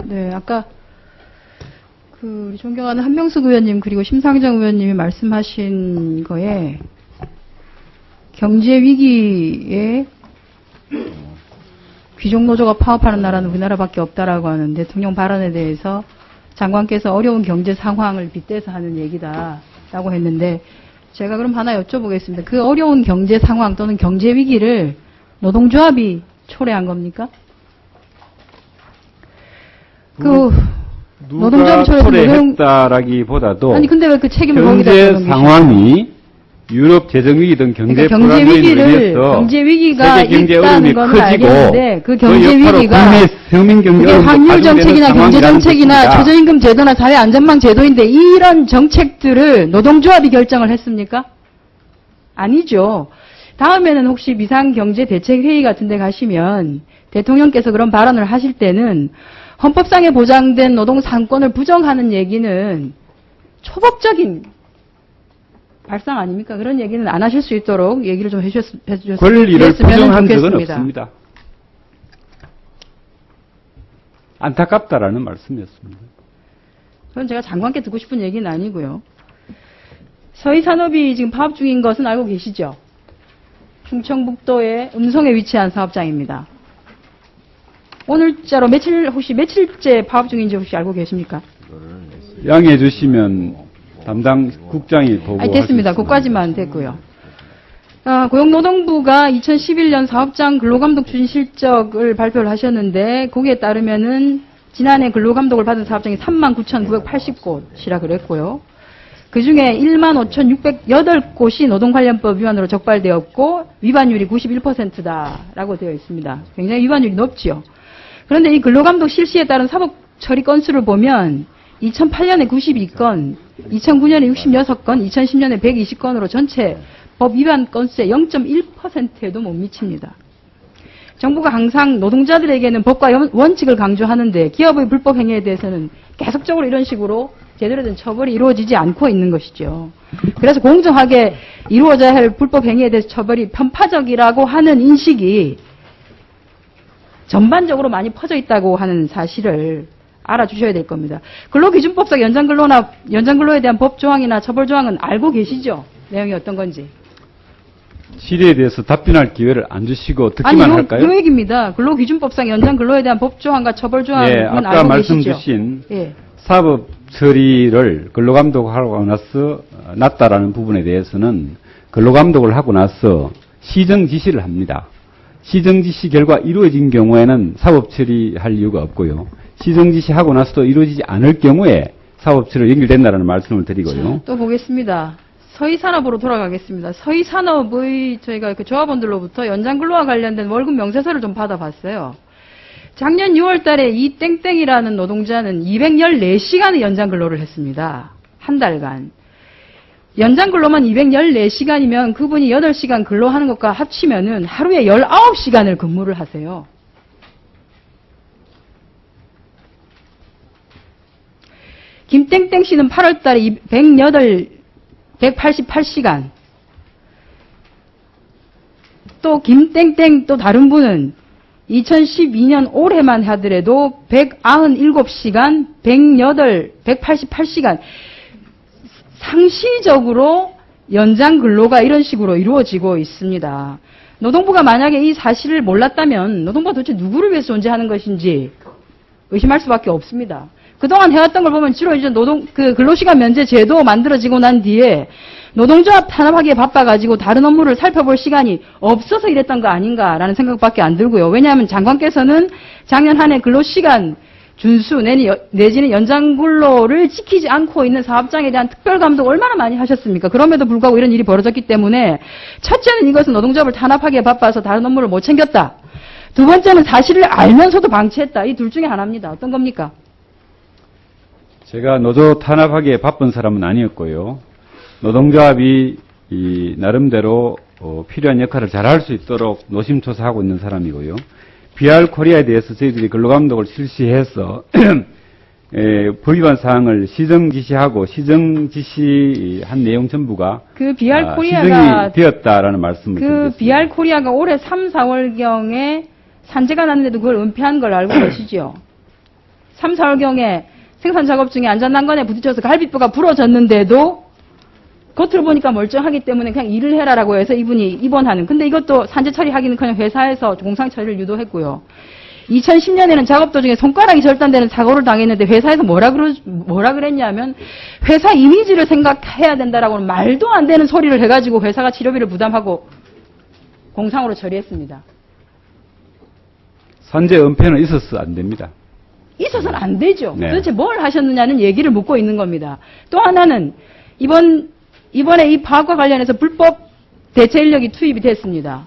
네, 아까 우리 존경하는 한명숙 의원님 그리고 심상정 의원님이 말씀하신 거에 경제 위기에 귀족노조가 파업하는 나라는 우리나라밖에 없다라고 하는 대통령 발언에 대해서 장관께서 어려운 경제 상황을 빗대서 하는 얘기다라고 했는데 제가 그럼 하나 여쭤보겠습니다. 그 어려운 경제 상황 또는 경제 위기를 노동조합이 초래한 겁니까? 누가 초래했다라기보다도 아니 근데 왜 그 책임을 거기다 경제 상황이 유럽 재정위기든 경제 그러니까 경제 위기가 있다는 건 알겠는데 그 경제 위기가 그게 환율 정책이나 경제 정책이나 최저임금 제도나 사회 안전망 제도인데 이런 정책들을 노동조합이 결정을 했습니까? 아니죠. 다음에는 혹시 비상경제대책회의 같은 데 가시면 대통령께서 그런 발언을 하실 때는 헌법상에 보장된 노동상권을 부정하는 얘기는 초법적인 발상 아닙니까? 그런 얘기는 안 하실 수 있도록 얘기를 좀 해주셨으면 권리를 부정한 적은 좋겠습니다. 없습니다. 안타깝다라는 말씀이었습니다. 그건 제가 장관께 듣고 싶은 얘기는 아니고요. 서희산업이 지금 파업 중인 것은 알고 계시죠? 충청북도의 음성에 위치한 사업장입니다. 오늘자로 혹시 며칠째 파업 중인지 혹시 알고 계십니까? 양해해 주시면 담당 국장이 보고하겠습니다. 됐습니다. 그까지만 됐고요. 고용노동부가 2011년 사업장 근로감독 추진 실적을 발표를 하셨는데 거기에 따르면은 지난해 근로감독을 받은 사업장이 39,980곳이라 그랬고요. 그중에 15,608곳이 노동관련법 위반으로 적발되었고 위반율이 91%다라고 되어 있습니다. 굉장히 위반율이 높지요. 그런데 이 근로감독 실시에 따른 사법 처리 건수를 보면 2008년에 92건, 2009년에 66건, 2010년에 120건으로 전체 법 위반 건수의 0.1%에도 못 미칩니다. 정부가 항상 노동자들에게는 법과 원칙을 강조하는데 기업의 불법 행위에 대해서는 계속적으로 이런 식으로 제대로 된 처벌이 이루어지지 않고 있는 것이죠. 그래서 공정하게 이루어져야 할 불법 행위에 대해서 처벌이 편파적이라고 하는 인식이 전반적으로 많이 퍼져 있다고 하는 사실을 알아주셔야 될 겁니다. 근로기준법상 연장근로에 대한 법조항이나 처벌조항은 알고 계시죠? 내용이 어떤 건지. 질의에 대해서 답변할 기회를 안 주시고 듣기만 할까요? 요 얘기입니다. 근로기준법상 연장근로에 대한 법조항과 처벌조항은 예, 아까 알고 말씀 계시죠? 주신 예. 사법 처리를 근로감독하고 나서 났다라는 부분에 대해서는 근로감독을 하고 나서 시정 지시를 합니다. 시정 지시 결과 이루어진 경우에는 사법 처리할 이유가 없고요. 시정 지시하고 나서도 이루어지지 않을 경우에 사법 처리로 연결된다는 말씀을 드리고요. 또 보겠습니다. 서희산업으로 돌아가겠습니다. 서희산업의 저희가 그 조합원들로부터 연장근로와 관련된 월급 명세서를 좀 받아봤어요. 작년 6월 달에 이 땡땡이라는 노동자는 214시간의 연장근로를 했습니다. 한 달간. 연장근로만 214시간이면 그분이 8시간 근로하는 것과 합치면은 하루에 19시간을 근무를 하세요. 김땡땡 씨는 8월 달에 188시간. 또 김땡땡 또 다른 분은 2012년 올해만 하더라도 197시간, 188시간. 상시적으로 연장 근로가 이런 식으로 이루어지고 있습니다. 노동부가 만약에 이 사실을 몰랐다면 노동부가 도대체 누구를 위해서 존재하는 것인지 의심할 수밖에 없습니다. 그동안 해왔던 걸 보면 주로 이제 근로시간 면제 제도 만들어지고 난 뒤에 노동조합 탄압하기에 바빠가지고 다른 업무를 살펴볼 시간이 없어서 이랬던 거 아닌가라는 생각밖에 안 들고요. 왜냐하면 장관께서는 작년 한 해 근로시간 준수 내지는 연장근로를 지키지 않고 있는 사업장에 대한 특별감독 얼마나 많이 하셨습니까? 그럼에도 불구하고 이런 일이 벌어졌기 때문에 첫째는 이것은 노동조합을 탄압하기에 바빠서 다른 업무를 못 챙겼다. 두 번째는 사실을 알면서도 방치했다. 이 둘 중에 하나입니다. 어떤 겁니까? 제가 노조 탄압하기에 바쁜 사람은 아니었고요. 노동조합이 나름대로 필요한 역할을 잘할 수 있도록 노심초사하고 있는 사람이고요. BR 코리아에 대해서 저희들이 근로감독을 실시해서 법위반 사항을 시정 지시하고 시정 지시한 내용 전부가 그 BR 코리아가 시정이 되었다라는 말씀을 드리겠습니다. 그 BR 코리아가 올해 3, 4월경에 산재가 났는데도 그걸 은폐한 걸 알고 계시죠? 3, 4월경에 생산 작업 중에 안전난관에 부딪혀서 갈비뼈가 부러졌는데도 겉으로 보니까 멀쩡하기 때문에 그냥 일을 해라라고 해서 이분이 입원하는. 근데 이것도 산재 처리하기는커녕 회사에서 공상 처리를 유도했고요. 2010년에는 작업 도중에 손가락이 절단되는 사고를 당했는데 회사에서 뭐라 그랬냐면 회사 이미지를 생각해야 된다라고는 말도 안 되는 소리를 해가지고 회사가 치료비를 부담하고 공상으로 처리했습니다. 산재 은폐는 있어서 안 됩니다. 있어서는 안 되죠. 네. 도대체 뭘 하셨느냐는 얘기를 묻고 있는 겁니다. 또 하나는 이번에 이 파업과 관련해서 불법 대체 인력이 투입이 됐습니다.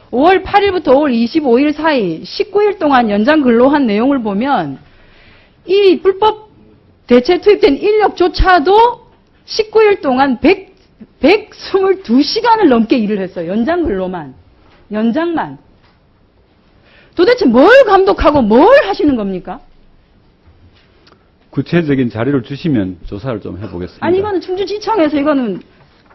5월 8일부터 5월 25일 사이 19일 동안 연장 근로한 내용을 보면 이 불법 대체 투입된 인력조차도 19일 동안 122시간을 넘게 일을 했어요. 연장 근로만. 연장만. 도대체 뭘 감독하고 뭘 하시는 겁니까? 구체적인 자료를 주시면 조사를 좀 해보겠습니다. 아니 이거는 충주지청에서 이거는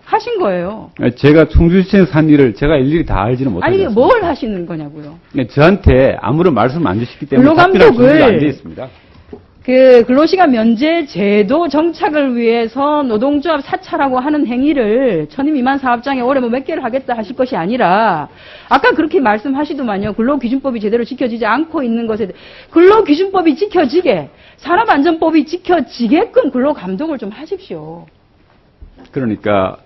하신 거예요. 제가 충주시청에서 한 일을 제가 일일이 다 알지는 못하겠습니다. 아니 이게 뭘 하시는 거냐고요. 저한테 아무런 말씀 안 주시기 때문에 답변할 준비가 안 되어 있습니다. 그 근로시간 면제 제도 정착을 위해서 노동조합 사찰하고 하는 행위를 천임 미만 사업장에 올해 몇 개를 하겠다 하실 것이 아니라 아까 그렇게 말씀하시더만요. 근로기준법이 제대로 지켜지지 않고 있는 것에 대해 근로기준법이 지켜지게 산업안전법이 지켜지게끔 근로감독을 좀 하십시오. 그러니까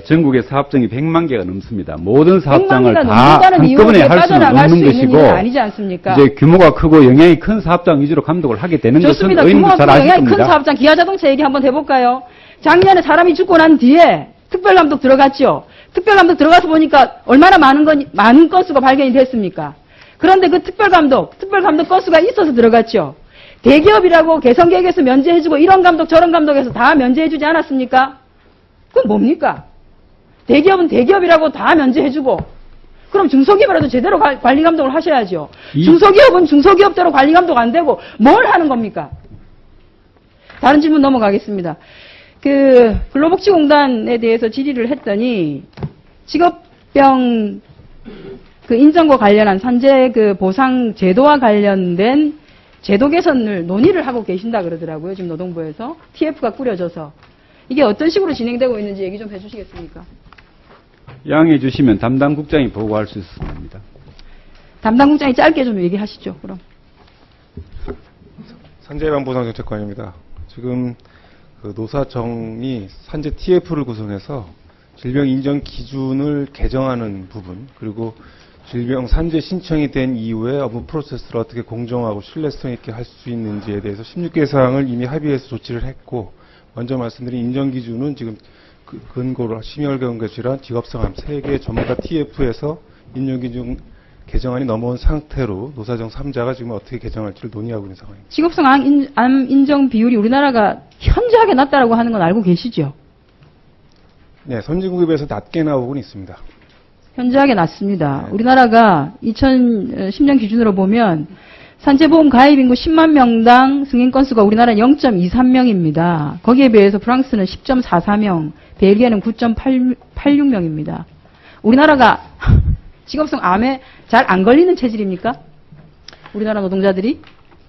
전국의 사업장이 100만 개가 넘습니다. 모든 사업장을 100만 다 한꺼번에 할 수는 없는 것이고 아니지 않습니까? 이제 규모가 크고 영향이 큰 사업장 위주로 감독을 하게 되는 좋습니다. 것은 의원님도 잘 규모가 아실 영향이 큰 겁니다. 사업장 기아자동차 얘기 한번 해볼까요? 작년에 사람이 죽고 난 뒤에 특별감독 들어갔죠. 특별감독 들어가서 보니까 얼마나 많은 건수가 발견이 됐습니까? 그런데 그 특별감독 건수가 있어서 들어갔죠. 대기업이라고 개성계획에서 면제해주고 이런 감독 저런 감독에서 다 면제해주지 않았습니까? 그건 뭡니까? 대기업은 대기업이라고 다 면제해주고 그럼 중소기업이라도 제대로 관리 감독을 하셔야죠. 중소기업은 중소기업대로 관리 감독 안 되고 뭘 하는 겁니까? 다른 질문 넘어가겠습니다. 그 근로복지공단에 대해서 질의를 했더니 직업병 그 인정과 관련한 산재 그 보상 제도와 관련된 제도 개선을 논의를 하고 계신다 그러더라고요. 지금 노동부에서 TF가 꾸려져서 이게 어떤 식으로 진행되고 있는지 얘기 좀 해주시겠습니까? 양해해 주시면 담당 국장이 보고할 수 있습니다. 담당 국장이 짧게 좀 얘기하시죠. 그럼. 산재예방보상정책관입니다. 지금 그 노사정이 산재 TF를 구성해서 질병 인정 기준을 개정하는 부분, 그리고 질병 산재 신청이 된 이후에 업무 프로세스를 어떻게 공정하고 신뢰성 있게 할 수 있는지에 대해서 16개 사항을 이미 합의해서 조치를 했고, 먼저 말씀드린 인정 기준은 지금 근거로 심혈경과 질환, 직업성암 3개 전부 다 TF에서 인정 기준 개정안이 넘어온 상태로 노사정 3자가 지금 어떻게 개정할지를 논의하고 있는 상황입니다. 직업성 암 인정 비율이 우리나라가 현저하게 낮다라고 하는 건 알고 계시죠? 네, 선진국에 비해서 낮게 나오고는 있습니다. 현저하게 낮습니다. 우리나라가 2010년 기준으로 보면 산재보험 가입 인구 10만 명당 승인 건수가 우리나라는 0.23명입니다. 거기에 비해서 프랑스는 10.44명, 벨기에는 9.86명입니다. 우리나라가 직업성 암에 잘 안 걸리는 체질입니까? 우리나라 노동자들이?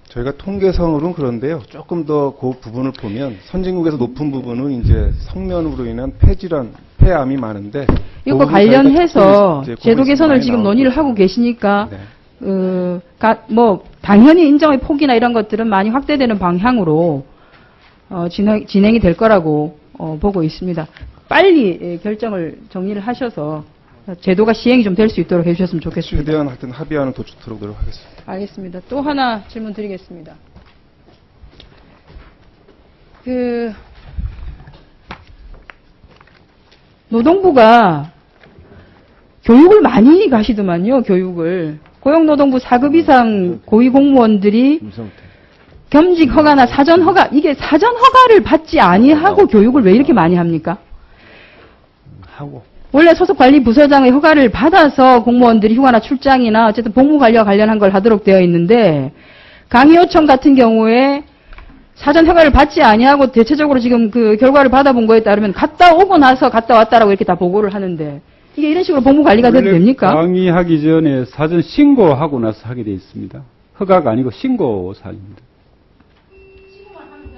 저희가 통계상으로는 그런데요. 조금 더 그 부분을 보면 선진국에서 높은 부분은 이제 성면으로 인한 폐질환, 폐암이 많은데 이것과 관련해서 제도 개선을 지금 논의를 거죠. 하고 계시니까 네. 당연히 인정의 폭이나 이런 것들은 많이 확대되는 방향으로 진행이 될 거라고 보고 있습니다. 빨리 결정을 정리를 하셔서 제도가 시행이 좀 될 수 있도록 해주셨으면 좋겠습니다. 최대한 하여튼 합의하는 도출토록 노력하겠습니다. 알겠습니다. 또 하나 질문 드리겠습니다. 노동부가 교육을 많이 가시더만요, 교육을. 고용노동부 4급 이상 고위공무원들이 겸직 허가나 사전 허가, 이게 사전 허가를 받지 아니하고 교육을 왜 이렇게 많이 합니까? 원래 소속관리부서장의 허가를 받아서 공무원들이 휴가나 출장이나 어쨌든 복무관리와 관련한 걸 하도록 되어 있는데 강의요청 같은 경우에 사전 허가를 받지 아니하고 대체적으로 지금 그 결과를 받아본 거에 따르면 갔다 오고 나서 갔다 왔다라고 이렇게 다 보고를 하는데 이게 이런 식으로 복무관리가 돼도 됩니까? 강의하기 전에 사전 신고하고 나서 하게 돼 있습니다. 허가가 아니고 신고 사항입니다.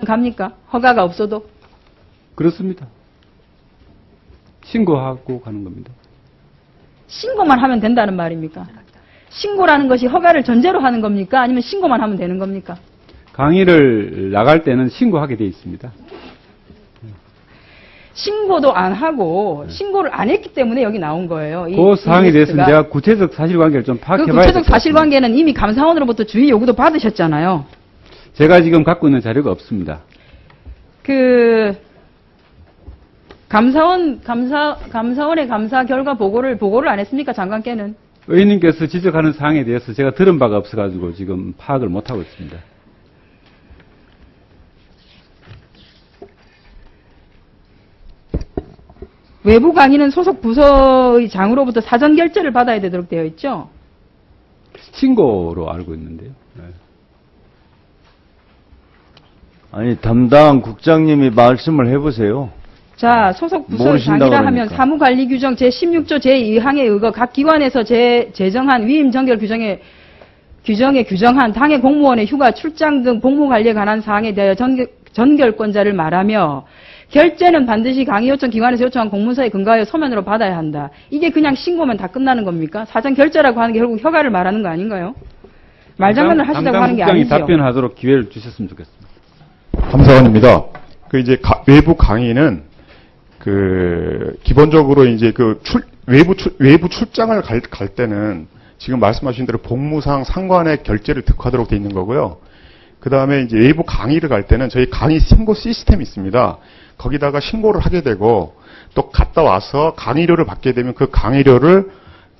갑니까? 허가가 없어도? 그렇습니다. 신고하고 가는 겁니다. 신고만 하면 된다는 말입니까? 신고라는 것이 허가를 전제로 하는 겁니까? 아니면 신고만 하면 되는 겁니까? 강의를 나갈 때는 신고하게 돼 있습니다. 신고도 안 하고 신고를 안 했기 때문에 여기 나온 거예요. 그 사항에 대해서는 제가 구체적 사실관계를 좀 그 파악해봐야 될 구체적 것 같습니다. 사실관계는 이미 감사원으로부터 주의 요구도 받으셨잖아요. 제가 지금 갖고 있는 자료가 없습니다. 감사원의 감사 결과 보고를 안 했습니까? 장관께는. 의원님께서 지적하는 사항에 대해서 제가 들은 바가 없어가지고 지금 파악을 못하고 있습니다. 외부 강의는 소속 부서의 장으로부터 사전 결재를 받아야 되도록 되어 있죠? 신고로 알고 있는데요. 네. 아니, 담당 국장님이 말씀을 해보세요. 자, 소속 부서의 모르신다 장이라 그러니까. 하면 사무관리 규정 제16조 제2항에 의거 각 기관에서 제정한 위임 정결 규정에 규정한 당의 공무원의 휴가, 출장 등 복무 관리에 관한 사항에 대하여 전결권자를 말하며 결재는 반드시 강의 요청 기관에서 요청한 공문서에 근거하여 서면으로 받아야 한다. 이게 그냥 신고면 다 끝나는 겁니까? 사전 결재라고 하는 게 결국 허가를 말하는 거 아닌가요? 말장난을 하시다고 하는 게 국장이 아니죠. 답변하도록 기회를 주셨으면 좋겠습니다. 감사원입니다. 이제 외부 강의는 기본적으로 이제 외부 출장을 갈 때는 지금 말씀하신 대로 복무상 상관의 결재를 득하도록 돼 있는 거고요. 그 다음에 이제 외부 강의를 갈 때는 저희 강의 신고 시스템이 있습니다. 거기다가 신고를 하게 되고 또 갔다 와서 강의료를 받게 되면 그 강의료를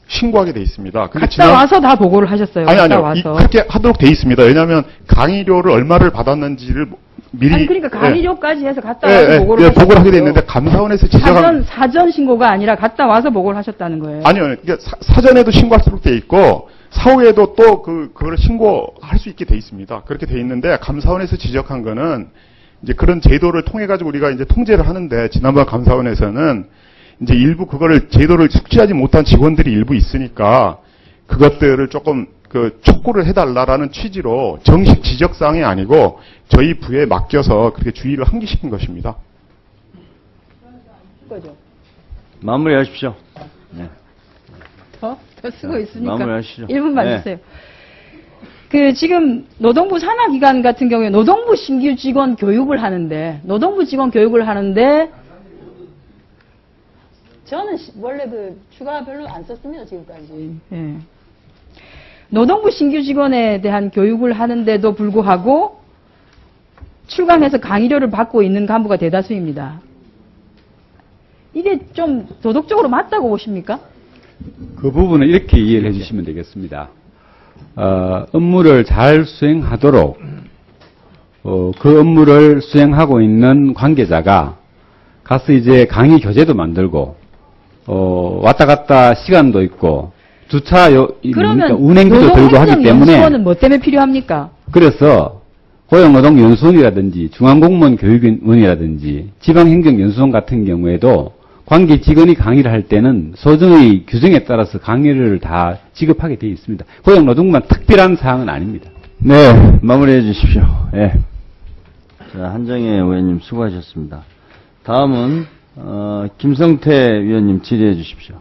신고하게 돼 있습니다. 근데 갔다 와서 다 보고를 하셨어요. 갔다 아니요. 와서. 그렇게 하도록 돼 있습니다. 왜냐하면 강의료를 얼마를 받았는지를 미리 아니 그러니까 강의료까지 해서 갔다 와서 보고를 보고를 하게 돼 있는데 감사원에서 지적한 사전 신고가 아니라 갔다 와서 보고를 하셨다는 거예요. 아니요. 그러니까 사전에도 신고할 수 있게 돼 있고 사후에도 또 그걸 신고할 수 있게 돼 있습니다. 그렇게 돼 있는데 감사원에서 지적한 거는 이제 그런 제도를 통해 가지고 우리가 이제 통제를 하는데 지난번 감사원에서는 이제 일부 그거를 제도를 숙지하지 못한 직원들이 일부 있으니까 그것들을 조금 촉구를 해달라라는 취지로 정식 지적 사항이 아니고 저희 부에 맡겨서 그렇게 주의를 환기시킨 것입니다. 거죠. 마무리하십시오. 네. 더 쓰고 있으니까. 마무리하시죠. 1분만 네. 주세요. 지금 노동부 산하기관 같은 경우에 노동부 신규 직원 교육을 하는데, 저는 원래 추가 별로 안 썼습니다, 지금까지. 예. 노동부 신규 직원에 대한 교육을 하는데도 불구하고 출강해서 강의료를 받고 있는 간부가 대다수입니다. 이게 좀 도덕적으로 맞다고 보십니까? 그 부분은 이렇게 이해를 해주시면 되겠습니다. 업무를 잘 수행하도록 그 업무를 수행하고 있는 관계자가 가서 이제 강의 교재도 만들고 왔다 갔다 시간도 있고 주차 그러면 운행비도 들고 하기 때문에 연수원은 뭐 때문에 필요합니까? 그래서 고용노동연수원이라든지 중앙공무원교육원이라든지 지방행정연수원 같은 경우에도 관계 직원이 강의를 할 때는 소정의 규정에 따라서 강의를 다 지급하게 되어 있습니다. 고용노동부만 특별한 사항은 아닙니다. 네, 마무리해 주십시오. 예. 자, 한정혜 의원님 수고하셨습니다. 다음은 김성태 위원님 질의해 주십시오.